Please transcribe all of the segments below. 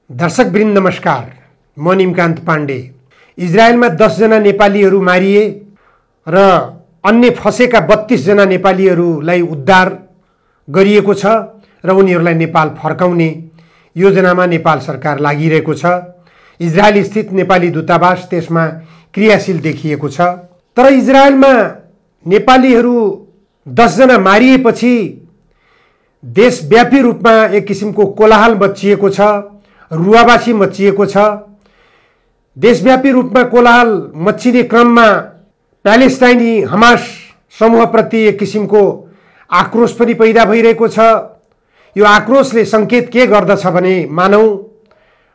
दर्शकवृन्द नमस्कार। म निमकान्त पाण्डे। इजरायलमा 10 जना नेपालीहरू मारिए र अन्य फसेका 32 जना नेपालीहरूलाई उद्धार गरिएको छ र उनीहरूलाई नेपाल फर्काउने योजनामा नेपाल सरकार लागिरहेको छ। इजरायल स्थित नेपाली दूतावास त्यसमा क्रियाशील देखिएको छ। तर इजरायलमा नेपालीहरू 10 जना मारिएपछि देशव्यापी रूपमा एक किसिमको कोलाहल मचिएको छ, रुवाबासी मचिएको छ। देशव्यापी रूपमा कोलाहल मचिने क्रममा प्यालेस्टाइनी हमास समूहप्रति एक किसिमको आक्रोश पनि पैदा भइरहेको छ। यो आक्रोशले संकेत के गर्दछ भने मानौ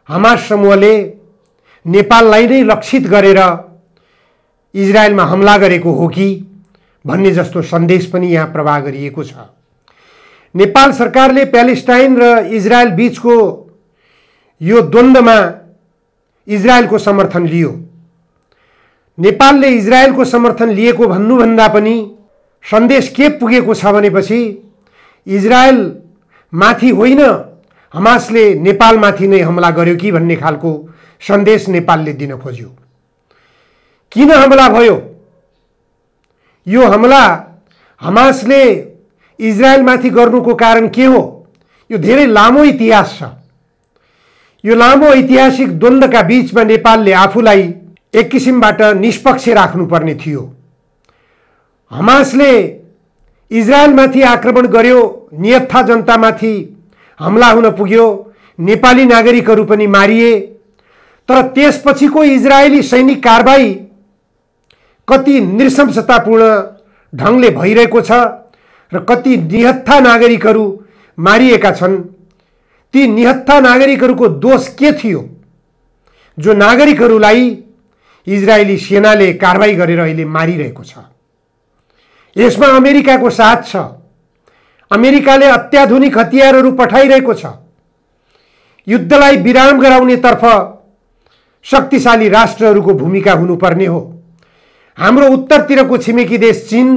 हमास समूहले नेपाललाई नै लक्षित गरेर इजरायलमा हमला गरेको हो कि भन्ने जस्तो सन्देश पनि यहाँ प्रवाह गरिएको छ। नेपाल सरकारले प्यालेस्टाइन र इजरायल बीचको यो द्वन्द्वमा इजरायलको समर्थन लियो। नेपालले इजरायलको समर्थन लिएको भन्नुभन्दा पनि सन्देश के पुगेको छ भनेपछि इजरायल माथि होइन हमासले नेपालमाथि नै हमला गर्यो कि भन्ने खालको सन्देश नेपालले दिन खोज्यो। किन हमला भयो? यो हमला हमासले इजरायलमाथि गर्नुको कारण के हो? यो धेरै लामो इतिहास छ। यो लामो ऐतिहासिक द्वन्द्वका बीचमा नेपालले आफूलाई एक किसिमबाट निष्पक्ष राख्नुपर्ने थियो। हमासले इजरायलमाथि आक्रमण गर्यो, नियत्था जनतामाथि हमला हुन पुग्यो, नेपाली नागरिकहरू पनि मारिए। तर त्यसपछिको इजरायली सैनिक कारबाही कति नृशंसतापूर्ण ढङ्गले भइरहेको छ र कति निहत्था नागरिकहरू मारिएका छन्। ती निहत्था नागरिकहरूको दोष के थियो जो नागरिकहरूलाई इजरायली सेनाले कारबाही गरेर अहिले मारिरहेको छ? यसमा अमेरिकाको साथ छ। अमेरिकाले अत्याधुनिक हतियारहरू पठाइरहेको छ। युद्धलाई विराम गराउनेतर्फ शक्तिशाली राष्ट्रहरूको भूमिका हुनुपर्ने हो। हाम्रो उत्तरतिरको छिमेकी देश चीन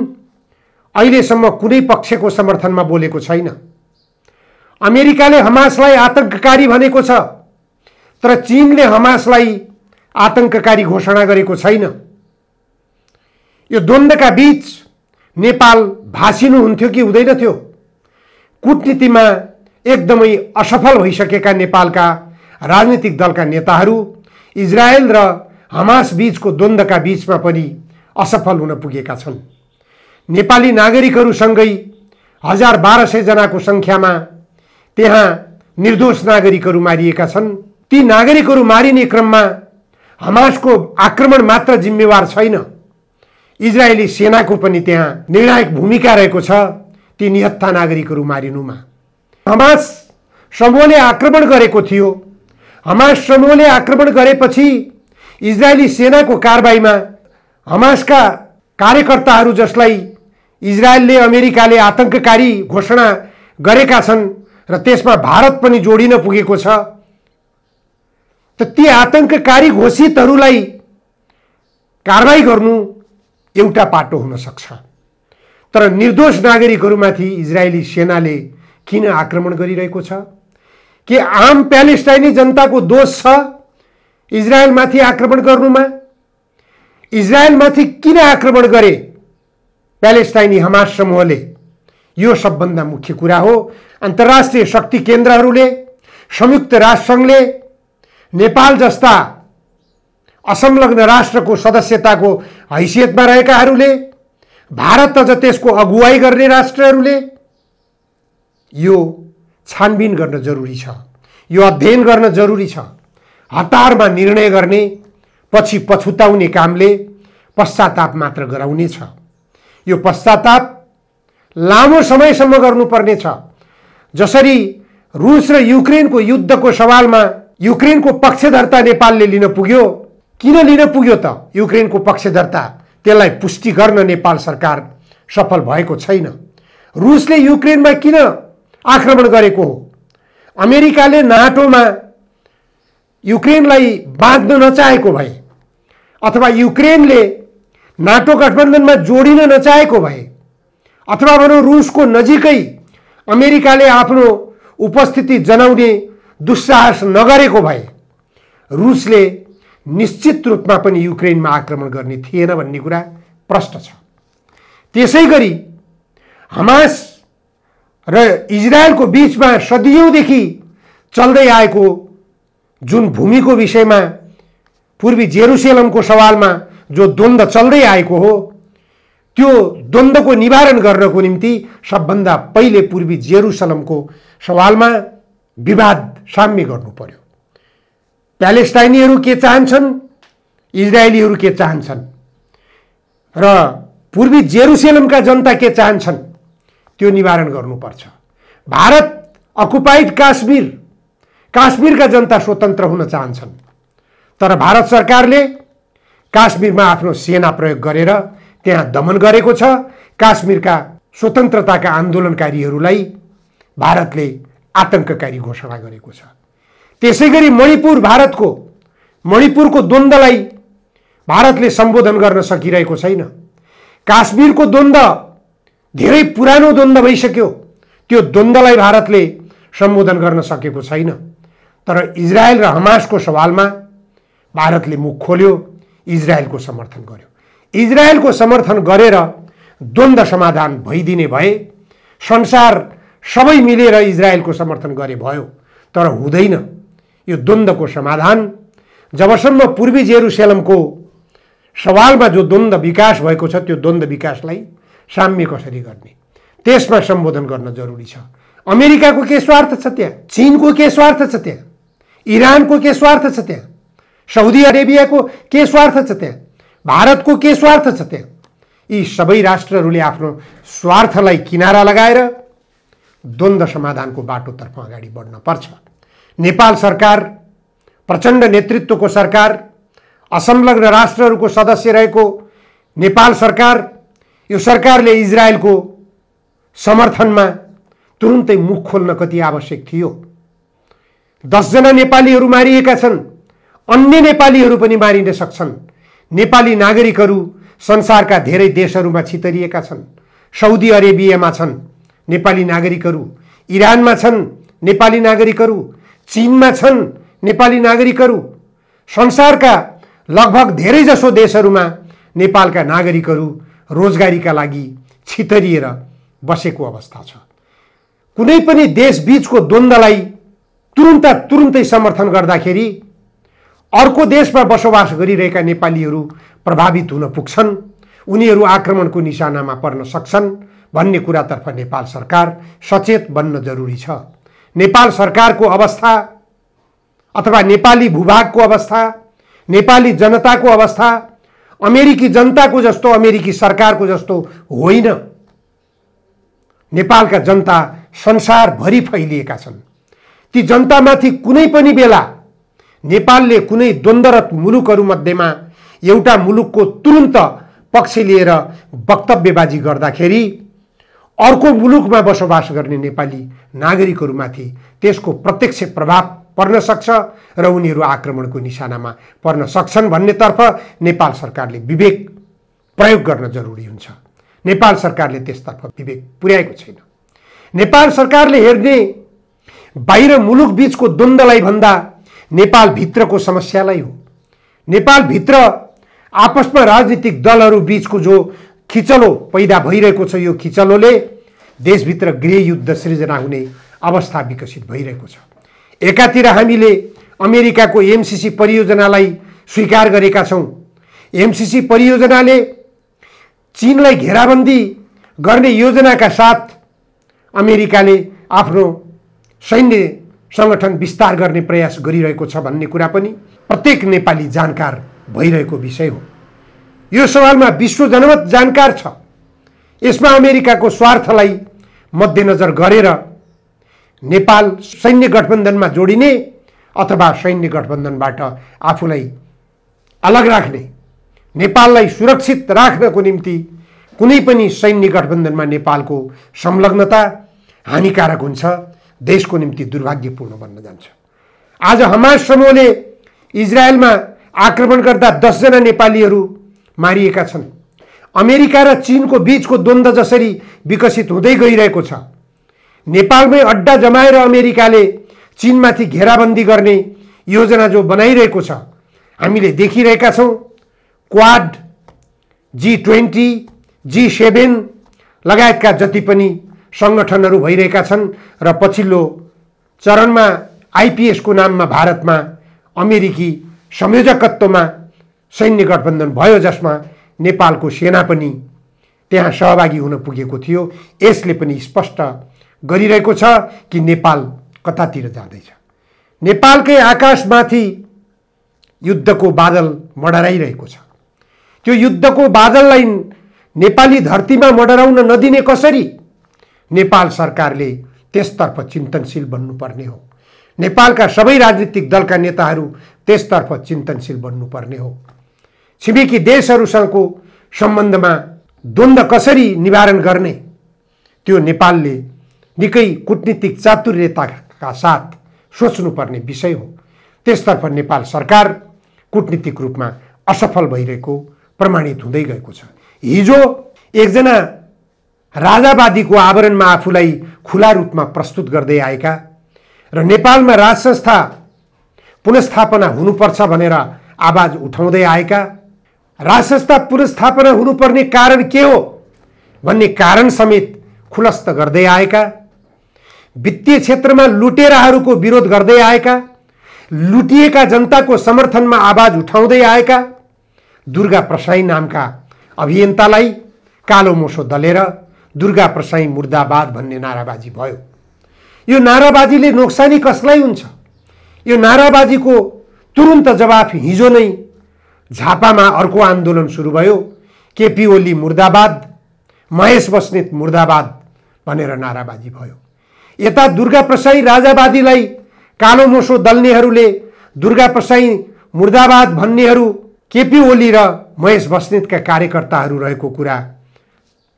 अहिलेसम्म कुनै पक्षको समर्थनमा बोलेको छैन। अमेरिकाले हमासलाई आतंककारी भनेको छ, तर चीनले हमासलाई आतंककारी घोषणा गरेको छैन। यो द्वन्द्वका बीच नेपाल भासिनुहुन्थ्यो कि हुँदैन थियो? कूटनीतिमा एकदमै असफल भइसकेका नेपालका राजनीतिक दलका नेताहरू इजरायल र हमास बीचको द्वन्द्वका बीचमा पनि असफल हुन पुगेका छन्। नेपाली नागरिकहरूसँगै 1200 जनाको सङ्ख्यामा त्यहाँ निर्दोष नागरिकहरू मारिएका छन्। ती नागरिकहरू मारिने क्रममा हमासको आक्रमण मात्र जिम्मेवार छैन, इजरायली सेनाको पनि त्यहाँ निर्णायक भूमिका रहेको छ ती निहत्था नागरिकहरू मारिनुमा। हमास समूहले आक्रमण गरेको थियो। हमास समूहले आक्रमण गरेपछि इजरायली सेनाको कारबाहीमा हमासका कार्यकर्ताहरू जसलाई इजरायलले अमेरिकाले आतंककारी घोषणा गरेका छन् र त्यसमा भारत पनि जोडिन पुगेको छ, त ती आतंककारी घोषितहरूलाई कारबाही गर्नु एउटा पाटो हुन सक्छ। तर निर्दोष नागरिकहरूमाथि इजरायली सेनाले किन आक्रमण गरिरहेको छ? के आम प्यालेस्टाइनी जनताको दोष छ इजरायलमाथि आक्रमण गर्नुमा? इजरायलमाथि किन आक्रमण गरे प्यालेस्टाइनी हमास समूहले? यो सबभन्दा मुख्य कुरा हो। अन्तर्राष्ट्रिय शक्ति केन्द्रहरूले, संयुक्त राष्ट्रसङ्घले, नेपाल जस्ता असंलग्न राष्ट्रको सदस्यताको हैसियतमा रहेकाहरूले, भारत अझ त्यसको अगुवाई गर्ने राष्ट्रहरूले यो छानबिन गर्न जरुरी छ। यो अध्ययन गर्न जरुरी छ। हतारमा निर्णय गर्ने, पछि पछुताउने कामले पश्चाताप मात्र गराउनेछ। यो पश्चाताप लामो समयसम्म गर्नुपर्ने छ। जसरी रुस र युक्रेनको युद्धको सवालमा युक्रेनको पक्षधरता नेपालले लिन पुग्यो, किन लिन पुग्यो त? युक्रेनको पक्षधरता त्यसलाई पुष्टि गर्न नेपाल सरकार सफल भएको छैन। रुसले युक्रेनमा किन आक्रमण गरेको हो? अमेरिकाले नाटोमा युक्रेनलाई बाँध्न नचाहेको भए अथवा युक्रेनले नाटो गठबन्धनमा जोडिन नचाहेको भए अथवा भनौँ रुसको नजिकै अमेरिकाले आफ्नो उपस्थिति जनाउने दुस्साहस नगरेको भए रुसले निश्चित रूपमा पनि युक्रेनमा आक्रमण गर्ने थिएन भन्ने कुरा प्रष्ट छ। त्यसैगरी हमास र इजरायलको बीचमा सदियौंदेखि चल्दै आएको जुन भूमिको विषयमा पूर्वी जेरुसलेमको सवालमा जो द्वन्द्व चल्दै आएको हो, त्यो द्वन्द्वको निवारण गर्नको निम्ति सबभन्दा पहिले पूर्वी जेरुसलेमको सवालमा विवाद साम्य गर्नु पर्यो। प्यालेस्टाइनीहरू के चाहन्छन्, इजरायलीहरू के चाहन्छन् र पूर्वी जेरुसलेमका जनता के चाहन्छन्, त्यो निवारण गर्नुपर्छ। भारत अकुपाइड काश्मीरका जनता स्वतन्त्र हुन चाहन्छन्, तर भारत सरकारले काश्मीरमा आफ्नो सेना प्रयोग गरेर त्यहाँ दमन गरेको छ। काश्मीरका स्वतन्त्रताका आन्दोलनकारीहरूलाई भारतले आतंककारी घोषणा गरेको छ। त्यसैगरी मणिपुरको द्वन्द्वलाई भारतले सम्बोधन गर्न सकिरहेको छैन। काश्मीरको द्वन्द्व धेरै पुरानो द्वन्द्व भइसक्यो, त्यो द्वन्द्वलाई भारतले सम्बोधन गर्न सकेको छैन। तर इजरायल र हमासको सवालमा भारतले मुख खोल्यो, इजरायलको समर्थन गर्यो। इजरायलको समर्थन गरेर द्वन्द्व समाधान भइदिने भए संसार सबै मिलेर इजरायलको समर्थन गरे भयो, तर हुँदैन। यो द्वन्द्वको समाधान जबसम्म पूर्वी जेरुसलेमको सवालमा जो द्वन्द्व विकास भएको छ, त्यो द्वन्द्व विकासलाई साम्य कसरी गर्ने, त्यसमा सम्बोधन गर्न जरुरी छ। अमेरिकाको के स्वार्थ छ त्यहाँ, चीनको के स्वार्थ छ त्यहाँ, इरानको के स्वार्थ छ त्यहाँ, साउदी अरेबियाको के स्वार्थ छ त्यहाँ, भारतको के स्वार्थ छ त्यहाँ। यी सबै राष्ट्रहरूले आफ्नो स्वार्थलाई किनारा लगाएर द्वन्द्व समाधानको बाटोतर्फ अगाडि बढ्न पर्छ। नेपाल सरकार, प्रचण्ड नेतृत्वको सरकार, असंलग्न राष्ट्रहरूको सदस्य रहेको नेपाल सरकार, यो सरकारले इजरायलको समर्थनमा तुरुन्तै मुख खोल्न कति आवश्यक थियो। 10 जना नेपालीहरू मारिएका छन्, अन्य नेपालीहरू पनि मारिन सक्छन्। नेपाली नागरिकहरू संसारका धेरै देशहरूमा छितरिएका छन्। साउदी अरेबियामा छन् नेपाली नागरिकहरू, इरानमा छन् नेपाली नागरिकहरू, चीनमा छन् नेपाली नागरिकहरू। संसारका लगभग धेरै जसो देशहरूमा नेपालका नागरिकहरू रोजगारीका लागि छितरिएर बसेको अवस्था छ। कुनै पनि देशबीचको द्वन्द्वलाई तुरुन्तै समर्थन गर्दाखेरि अर्को देशमा बसोबास गरिरहेका नेपालीहरू प्रभावित हुन पुग्छन्, उनीहरू आक्रमणको निशानामा पर्न सक्छन् भन्ने कुरातर्फ नेपाल सरकार सचेत बन्न जरुरी छ। नेपाल सरकारको अवस्था अथवा नेपाली भूभागको अवस्था, नेपाली जनताको अवस्था अमेरिकी जनताको जस्तो, अमेरिकी सरकारको जस्तो होइन। नेपालका जनता संसारभरि फैलिएका छन्। ती जनतामाथि कुनै पनि बेला नेपालले कुनै द्वन्द्वरत मुलुकहरूमध्येमा एउटा मुलुकको तुरुन्त पक्ष लिएर वक्तव्यबाजी गर्दाखेरि अर्को मुलुकमा बसोबास गर्ने नेपाली नागरिकहरूमाथि त्यसको प्रत्यक्ष प्रभाव पर्न सक्छ र उनीहरू आक्रमणको निशानामा पर्न सक्छन् भन्नेतर्फ नेपाल सरकारले विवेक प्रयोग गर्न जरुरी हुन्छ। नेपाल सरकारले त्यसतर्फ विवेक पुर्याएको छैन। नेपाल सरकारले हेर्ने बाहिर मुलुक बीचको द्वन्द्वलाई भन्दा नेपाल भित्रको समस्यालाई हो। नेपाल भित्र आपसमा राजनीतिक दलहरू बीचको जो खिचलो पैदा भइरहेको छ, यो खिचलोले देशभित्र गृहयुद्ध सृजना हुने अवस्था विकसित भइरहेको छ। एकातिर हामीले अमेरिकाको एमसीसी परियोजनालाई स्वीकार गरेका छौं। एमसीसी परियोजनाले चीनलाई घेराबन्दी गर्ने योजनाका साथ अमेरिकाले आफ्नो सैन्य संगठन विस्तार गर्ने प्रयास गरिरहेको छ भन्ने कुरा पनि प्रत्येक नेपाली जानकार भइरहेको विषय हो। यो सवालमा विश्व जनमत जानकार छ। यसमा अमेरिकाको स्वार्थलाई मध्यनजर गरेर नेपाल सैन्य गठबन्धनमा जोडिने अथवा सैन्य गठबन्धनबाट आफूलाई अलग राख्ने, नेपाललाई सुरक्षित राख्नको निम्ति कुनै पनि सैन्य गठबन्धनमा नेपालको संलग्नता हानिकारक हुन्छ, देशको निम्ति दुर्भाग्यपूर्ण बन्न जान्छ। आज हमास समूहले इजरायलमा आक्रमण गर्दा 10 जना नेपालीहरू मारिएका छन्। अमेरिका र चीनको बीचको द्वन्द्व जसरी विकसित हुँदै गइरहेको छ, नेपालमै अड्डा जमाएर अमेरिकाले चीनमाथि घेराबन्दी गर्ने योजना जो बनाइरहेको छ हामीले देखिरहेका छौं। क्वाड, G20, G7 लगायतका जति पनि संगठनहरू भइरहेका छन् र पछिल्लो चरणमा आईपीएस को नाममा भारतमा अमेरिकी संयोजकत्वमा सैन्य गठबन्धन भयो, जसमा नेपालको सेना पनि त्यहाँ सहभागी हुन पुगेको थियो। यसले पनि स्पष्ट गरिरहेको छ कि नेपाल कतातिर जाँदैछ। नेपालकै आकाशमाथि युद्धको बादल मडराइरहेको छ। त्यो युद्धको बादललाई नेपाली धरतीमा मडराउन नदिने कसरी? नेपाल सरकारले त्यसतर्फ चिन्तनशील बन्नुपर्ने हो। नेपालका सबै राजनीतिक दलका नेताहरू त्यसतर्फ चिन्तनशील बन्नुपर्ने हो। छिमेकी देशहरूसँगको सम्बन्धमा द्वन्द्व कसरी निवारण गर्ने, त्यो नेपालले निकै कूटनीतिक चातुर्यताका साथ सोच्नुपर्ने विषय हो। त्यसतर्फ नेपाल सरकार कूटनीतिक रूपमा असफल भइरहेको प्रमाणित हुँदै गएको छ। हिजो एकजना राजावादीको आवरणमा आफूलाई खुला रूपमा प्रस्तुत गर्दै आएका र नेपालमा राज संस्था पुनर्स्थापना हुनुपर्छ भनेर आवाज उठाउँदै आएका, राज संस्था पुनर्स्थापना हुनुपर्ने कारण के हो भन्ने कारण समेत खुलस्त गर्दै आएका, वित्तीय क्षेत्रमा लुटेराहरूको विरोध गर्दै आएका, लुटिएका जनताको समर्थनमा आवाज उठाउँदै आएका दुर्गा प्रसाई नामका अभियन्तालाई कालो मोसो दलेर दुर्गा प्रसाई मुर्दाबाद भन्ने नाराबाजी भयो। यो नाराबाजीले नोक्सानी कसलाई हुन्छ? यो नाराबाजीको तुरुन्त जवाफ हिजो नै झापामा अर्को आन्दोलन सुरु भयो। केपी ओली मुर्दाबाद, महेश बस्नेत मुर्दाबाद भनेर नाराबाजी भयो। यता दुर्गा प्रसाई राजावादीलाई कालो मोसो दल्नेहरूले दुर्गा प्रसाई मुर्दाबाद भन्नेहरू केपी ओली र महेश बस्नेतका कार्यकर्ताहरू रहेको कुरा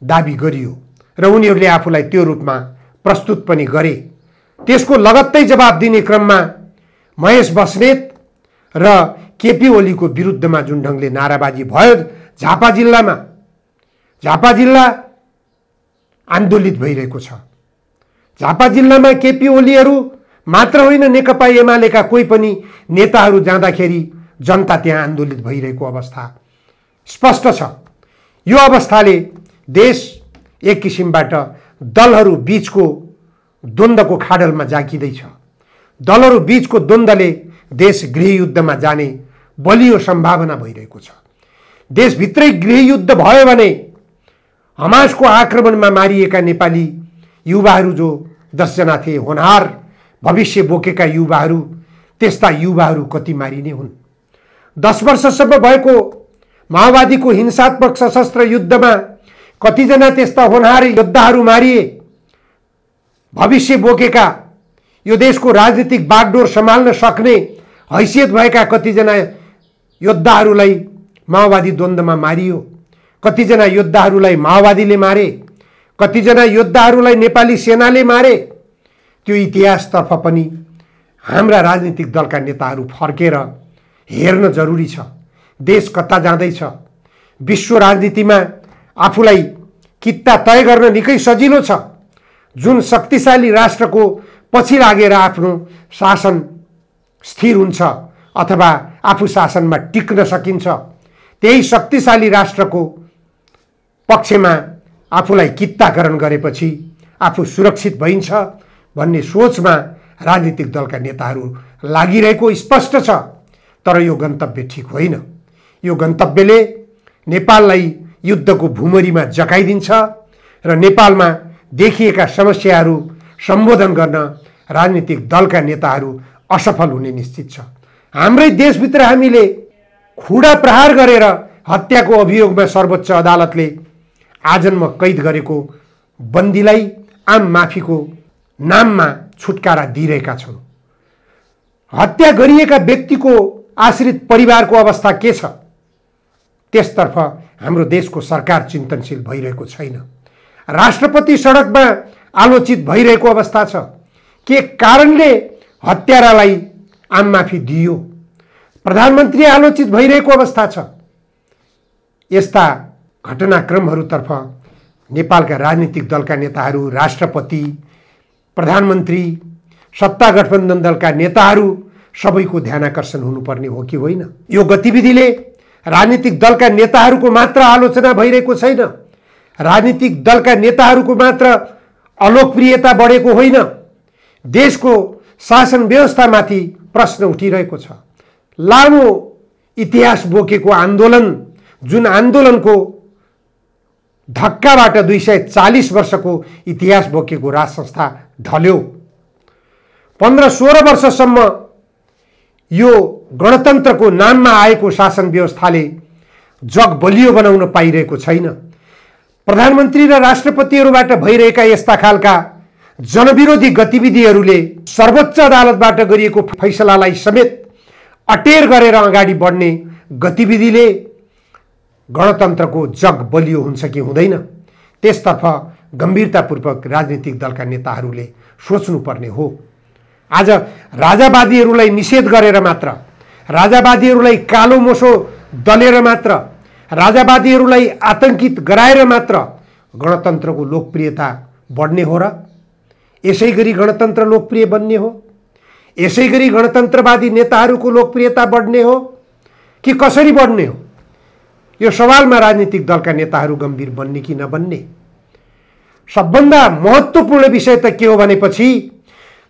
दाबी गरियो र उनीहरूले आफूलाई त्यो रूपमा प्रस्तुत पनि गरे। त्यसको लगत्तै जवाब दिने क्रममा महेश बस्नेत र केपी ओलीको विरुद्धमा जुन ढङ्गले नाराबाजी भयो झापा जिल्लामा, झापा जिल्ला आन्दोलित भइरहेको छ। झापा जिल्लामा केपी ओलीहरू मात्र होइन, नेकपा एमालेका कोही पनि नेताहरू जाँदाखेरि जनता त्यहाँ आन्दोलित भइरहेको अवस्था स्पष्ट छ। यो अवस्थाले देश एक किसिमबाट दलहरू बीचको द्वन्द्वको खाडलमा जाकिँदैछ। दलहरू बीचको द्वन्द्वले देश गृहयुद्धमा जाने बलियो सम्भावना भइरहेको छ। देशभित्रै गृहयुद्ध भयो भने हमासको आक्रमणमा मारिएका नेपाली युवाहरू जो 10 जना थिए, होनहार भविष्य बोकेका युवाहरू, त्यस्ता युवाहरू कति मारिने हुन्? 10 वर्षसम्म भएको माओवादीको हिंसात्मक सशस्त्र युद्धमा कतिजना त्यस्ता होनहार योद्धाहरू मारिए? भविष्य बोकेका, यो देशको राजनीतिक बागडोर सम्हाल्न सक्ने हैसियत भएका कतिजना योद्धाहरूलाई माओवादी द्वन्द्वमा मारियो। कतिजना योद्धाहरूलाई माओवादीले मारे, कतिजना योद्धाहरूलाई नेपाली सेनाले मारे। त्यो इतिहासतर्फ पनि हाम्रा राजनीतिक दलका नेताहरू फर्केर हेर्न जरुरी छ। देश कता जाँदैछ? विश्व राजनीतिमा आफूलाई कित्ता तय गर्न निकै सजिलो छ। जुन शक्तिशाली राष्ट्रको पछि लागेर आफ्नो शासन स्थिर हुन्छ अथवा आफू शासनमा टिक्न सकिन्छ, त्यही शक्तिशाली राष्ट्रको पक्षमा आफूलाई कित्ताकरण गरेपछि आफू सुरक्षित भइन्छ भन्ने सोचमा राजनीतिक दलका नेताहरू लागिरहेको स्पष्ट छ। तर यो गन्तव्य ठीक होइन। यो गन्तव्यले नेपाललाई युद्धको भूमरीमा जकाइदिन्छ र नेपालमा देखिएका समस्याहरू सम्बोधन गर्न राजनीतिक दलका नेताहरू असफल हुने निश्चित छ। हाम्रै देशभित्र हामीले खुडा प्रहार गरेर हत्याको अभियोगमा सर्वोच्च अदालतले आजन्म कैद गरेको बन्दीलाई आम माफीको नाममा छुटकारा दिइरहेका छौँ। हत्या गरिएका व्यक्तिको आश्रित परिवारको अवस्था के छ? त्यसतर्फ हाम्रो देशको सरकार चिन्तनशील भइरहेको छैन। राष्ट्रपति सडकमा आलोचित भइरहेको अवस्था छ। के कारणले हत्यारालाई आम माफी दियो? प्रधानमन्त्री आलोचित भइरहेको अवस्था छ। यस्ता घटनाक्रमहरूतर्फ नेपालका राजनीतिक दलका नेताहरू, राष्ट्रपति, प्रधानमन्त्री सत्ता गठबन्धन दलका नेताहरू सबैको ध्यानाकर्षण हुनुपर्ने हो कि होइन? यो गतिविधिले राजनीतिक दलका नेताहरूको मात्र आलोचना भइरहेको छैन, राजनीतिक दलका नेताहरूको मात्र अलोकप्रियता बढेको होइन, देशको शासन व्यवस्थामाथि प्रश्न उठिरहेको छ। लामो इतिहास बोकेको आन्दोलन, जुन आन्दोलनको धक्काबाट 240 वर्षको इतिहास बोकेको राज संस्था ढल्यो। 15-16 वर्षसम्म यो गणतन्त्रको नाममा आएको शासन व्यवस्थाले जग बलियो बनाउन पाइरहेको छैन। प्रधानमन्त्री र राष्ट्रपतिहरूबाट भइरहेका यस्ता खालका जनविरोधी गतिविधिहरूले सर्वोच्च अदालतबाट गरिएको फैसलालाई समेत अटेर गरेर अगाडि बढ्ने गतिविधिले गणतन्त्रको जग बलियो हुन्छ कि हुँदैन, त्यसतर्फ गम्भीरतापूर्वक राजनीतिक दलका नेताहरूले सोच्नुपर्ने हो। आज राजावादीहरूलाई निषेध गरेर मात्र, राजावादीहरूलाई कालो मोसो दलेर मात्र, राजावादीहरूलाई आतंकित गराएर मात्र गणतन्त्रको लोकप्रियता बढ्ने हो र? यसै गरी गणतन्त्र लोकप्रिय बन्ने हो? यसै गरी गणतन्त्रवादी नेताहरूको लोकप्रियता बढ्ने हो कि कसरी बढ्ने हो? यो सवालमा राजनीतिक दलका नेताहरू गम्भीर बन्ने कि नबन्ने? सबभन्दा महत्त्वपूर्ण विषय त के हो भनेपछि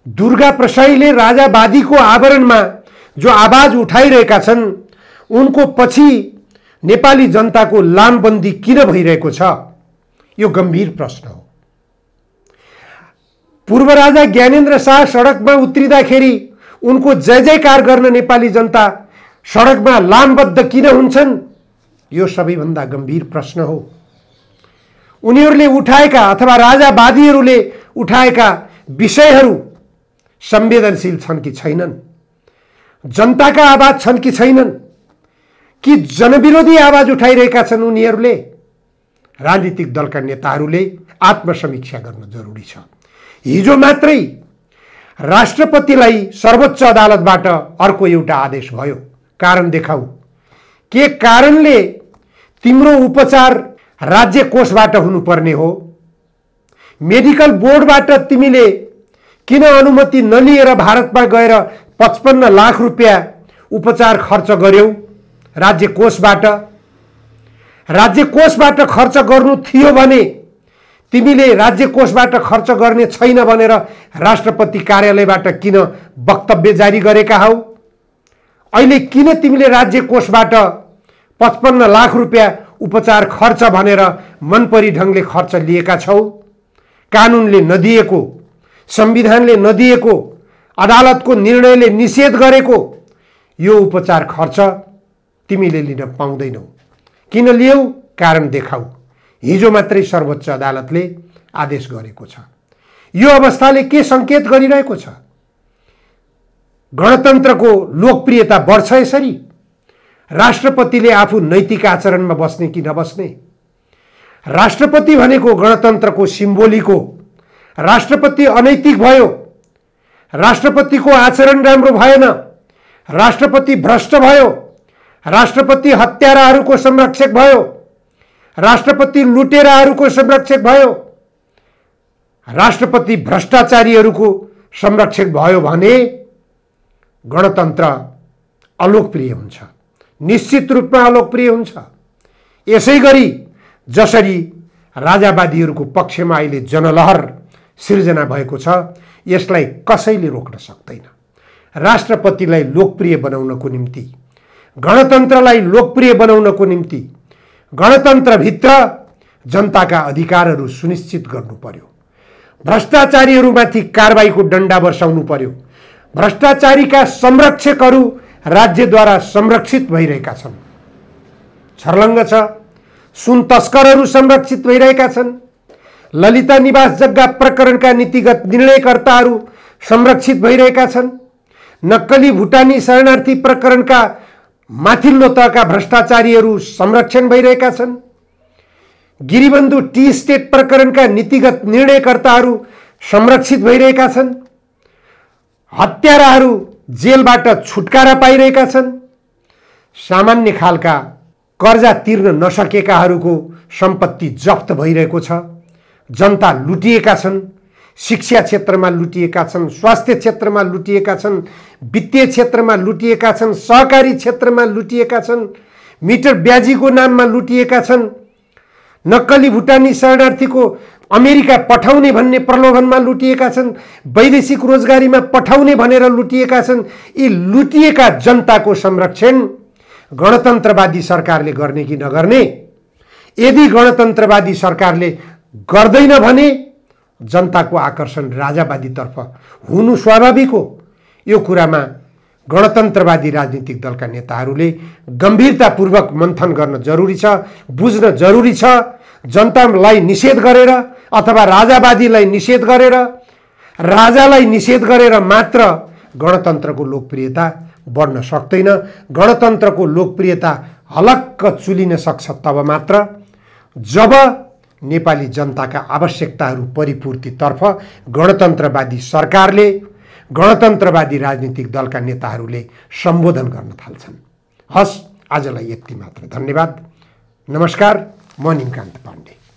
दुर्गा प्रसाईले राजावादीको आवरणमा जो आवाज उठाइरहेका छन् उनको पछि नेपाली जनताको लामबन्दी किन भइरहेको छ? यो गम्भीर प्रश्न हो। पूर्व राजा ज्ञानेन्द्र शाह सडकमा उत्रिँदाखेरि उनको जय जयकार गर्न नेपाली जनता सडकमा लामबद्ध किन हुन्छन्? यो सबैभन्दा गम्भीर प्रश्न हो। उनीहरूले उठाएका अथवा राजावादीहरूले उठाएका विषयहरू संवेदनशील छन् कि छैनन्? जनताका आवाज छन् कि छैनन्? कि जनविरोधी आवाज उठाइरहेका छन् उनीहरूले? राजनीतिक दलका नेताहरूले आत्मसमीक्षा गर्न जरुरी छ। हिजो मात्रै राष्ट्रपतिलाई सर्वोच्च अदालतबाट अर्को एउटा आदेश भयो, कारण देखाऊ। के कारणले तिम्रो उपचार राज्य कोषबाट हुनुपर्ने हो? मेडिकल बोर्डबाट तिमीले किन अनुमति नलिएर भारतमा गएर 55 लाख रुपियाँ उपचार खर्च गर्यौ? राज्य कोषबाट खर्च गर्नु थियो भने तिमीले राज्य कोषबाट खर्च गर्ने छैन भनेर राष्ट्रपति कार्यालयबाट किन वक्तव्य जारी गरेका हौ? अहिले किन तिमीले राज्य कोषबाट 55 लाख रुपियाँ उपचार खर्च भनेर मनपरी ढंगले खर्च लिएका छौ? कानुनले नदिएको, संविधानले नदिएको, अदालतको निर्णयले निषेध गरेको यो उपचार खर्च तिमीले लिन पाउँदैनौ। किन लियौ? कारण देखाऊ। हिजो मात्रै सर्वोच्च अदालतले आदेश गरेको छ। यो अवस्थाले के संकेत गरिरहेको छ? गणतन्त्रको लोकप्रियता बढ्छ यसरी? राष्ट्रपतिले आफू नैतिक आचरणमा बस्ने कि नबस्ने? राष्ट्रपति भनेको गणतन्त्रको सिम्बोलिक हो। राष्ट्रपति अनैतिक भयो, राष्ट्रपतिको आचरण राम्रो भएन, राष्ट्रपति भ्रष्ट भयो, राष्ट्रपति हत्याराहरूको संरक्षक भयो, राष्ट्रपति लुटेराहरूको संरक्षक भयो, राष्ट्रपति भ्रष्टाचारीहरूको संरक्षक भयो भने गणतन्त्र अलोकप्रिय हुन्छ, निश्चित रूपमा अलोकप्रिय हुन्छ। यसैगरी जसरी राजावादीहरूको पक्षमा अहिले जनलहर सिर्जना भएको छ, यसलाई कसैले रोक्न सक्दैन। राष्ट्रपतिलाई लोकप्रिय बनाउनको निम्ति, गणतन्त्रलाई लोकप्रिय बनाउनको निम्ति गणतन्त्रभित्र जनताका अधिकारहरू सुनिश्चित गर्नु पर्यो। भ्रष्टाचारीहरूमाथि कारबाहीको डण्डा वर्षाउनु पर्यो। भ्रष्टाचारीका संरक्षकहरू राज्यद्वारा संरक्षित भइरहेका छन्। छर्लङ्ग छ। सुन तस्करहरू संरक्षित भइरहेका छन्। ललिता निवास जग्गा प्रकरणका नीतिगत निर्णयकर्ताहरू संरक्षित भइरहेका छन्। नक्कली भुटानी शरणार्थी प्रकरणका माथिल्लो तहका भ्रष्टाचारीहरू संरक्षण भइरहेका छन्। गिरिबन्धु टी स्टेट प्रकरणका नीतिगत निर्णयकर्ताहरू संरक्षित भइरहेका छन्। हत्याराहरू जेलबाट छुटकारा पाइरहेका छन्। सामान्य खालका कर्जा तिर्न नसकेकाहरूको सम्पत्ति जफ्त भइरहेको छ। जनता लुटिएका छन्। शिक्षा क्षेत्रमा लुटिएका छन्, स्वास्थ्य क्षेत्रमा लुटिएका छन्, वित्तीय क्षेत्रमा लुटिएका छन्, सहकारी क्षेत्रमा लुटिएका छन्, मिटर ब्याजीको नाममा लुटिएका छन्, नक्कली भुटानी शरणार्थीको अमेरिका पठाउने भन्ने प्रलोभनमा लुटिएका छन्, वैदेशिक रोजगारीमा पठाउने भनेर लुटिएका छन्। यी लुटिएका जनताको संरक्षण गणतन्त्रवादी सरकारले गर्ने कि नगर्ने? यदि गणतन्त्रवादी सरकारले गर्दैन भने जनताको आकर्षण राजावादीतर्फ हुनु स्वाभाविक हो। यो कुरामा गणतन्त्रवादी राजनीतिक दलका नेताहरूले गम्भीरतापूर्वक मन्थन गर्न जरुरी छ, बुझ्न जरुरी छ। जनतालाई निषेध गरेर अथवा राजावादीलाई निषेध गरेर, राजालाई निषेध गरेर मात्र गणतन्त्रको लोकप्रियता बढ्न सक्दैन। गणतन्त्रको लोकप्रियता हलक्क चुलिन सक्छ तब मात्र जब नेपाली जनताका आवश्यकताहरू परिपूर्तितर्फ गणतन्त्रवादी सरकारले, गणतन्त्रवादी राजनीतिक दलका नेताहरूले सम्बोधन गर्न थाल्छन्। हस्, आजलाई यति मात्र। धन्यवाद। नमस्कार। म निमकान्त पाण्डे।